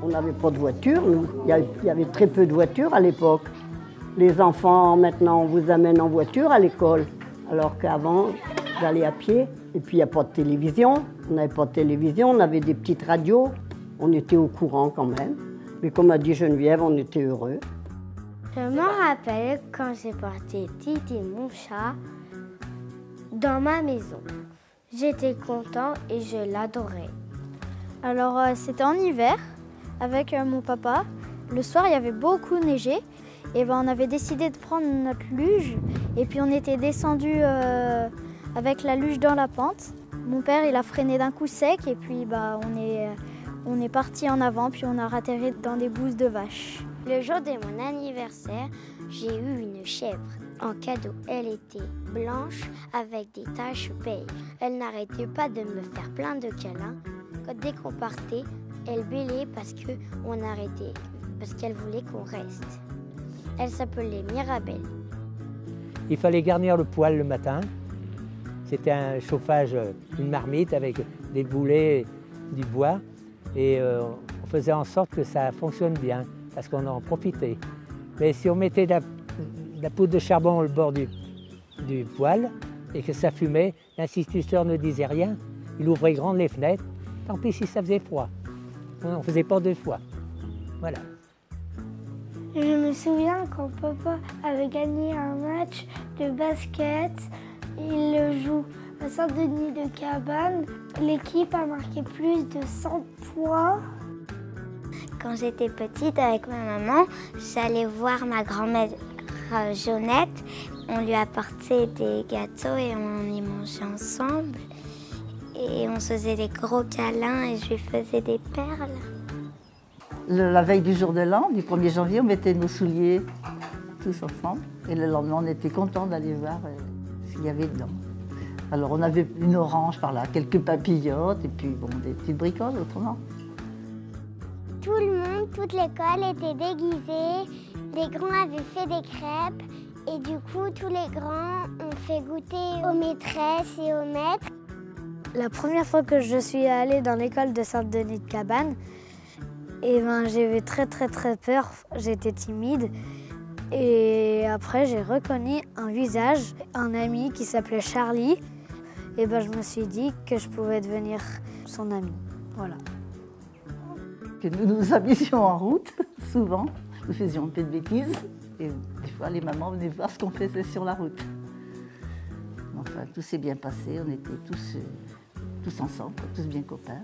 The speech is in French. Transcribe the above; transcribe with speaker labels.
Speaker 1: On n'avait pas de voiture, nous. Il y avait très peu de voitures à l'époque. Les enfants, maintenant, on vous amène en voiture à l'école, alors qu'avant, j'allais à pied. Et puis, il n'y a pas de télévision. On n'avait pas de télévision, on avait des petites radios. On était au courant quand même. Mais comme a dit Geneviève, on était heureux.
Speaker 2: Je me rappelle quand j'ai porté Titi, mon chat, dans ma maison. J'étais content et je l'adorais.
Speaker 3: Alors, c'était en hiver, avec mon papa. Le soir, il y avait beaucoup neigé. Et ben, on avait décidé de prendre notre luge. Et puis, on était descendu avec la luge dans la pente. Mon père, il a freiné d'un coup sec. Et puis, on est parti en avant. Puis, on a atterri dans des bouses de vaches.
Speaker 2: Le jour de mon anniversaire, j'ai eu une chèvre. En cadeau, elle était blanche avec des taches beige. Elle n'arrêtait pas de me faire plein de câlins. Dès qu'on partait, elle bêlait parce qu'on arrêtait, parce qu'elle voulait qu'on reste. Elle s'appelait Mirabelle.
Speaker 4: Il fallait garnir le poêle le matin. C'était un chauffage, une marmite avec des boulets, du bois. Et on faisait en sorte que ça fonctionne bien, parce qu'on en profitait. Mais si on mettait de la poudre de charbon au bord du poêle et que ça fumait, l'instituteur ne disait rien. Il ouvrait grandes les fenêtres. Tant pis si ça faisait froid. On ne faisait pas deux fois. Voilà.
Speaker 2: Je me souviens quand papa avait gagné un match de basket. Il le joue à Saint-Denis-de-Cabane. L'équipe a marqué plus de 100 points. Quand j'étais petite avec ma maman, j'allais voir ma grand-mère Jeannette. On lui apportait des gâteaux et on y mangeait ensemble. Et on se faisait des gros câlins et je lui faisais des perles.
Speaker 5: La veille du jour de l'an, du 1er janvier, on mettait nos souliers tous ensemble. Et le lendemain, on était contents d'aller voir s'il y avait dedans. Alors on avait une orange par là, quelques papillotes et puis bon, des petites bricoles autrement.
Speaker 2: Tout le monde, toute l'école était déguisée. Les grands avaient fait des crêpes. Et du coup, tous les grands ont fait goûter aux maîtresses et aux maîtres.
Speaker 3: La première fois que je suis allée dans l'école de Saint-Denis-de-Cabane, j'avais très peur, j'étais timide. Et après, j'ai reconnu un visage, un ami qui s'appelait Charlie. Et je me suis dit que je pouvais devenir son ami. Voilà.
Speaker 5: Que nous nous amusions en route, souvent. Nous faisions un peu de bêtises. Et des fois, les mamans venaient voir ce qu'on faisait sur la route. Enfin, tout s'est bien passé, on était tous ensemble, tous bien copains.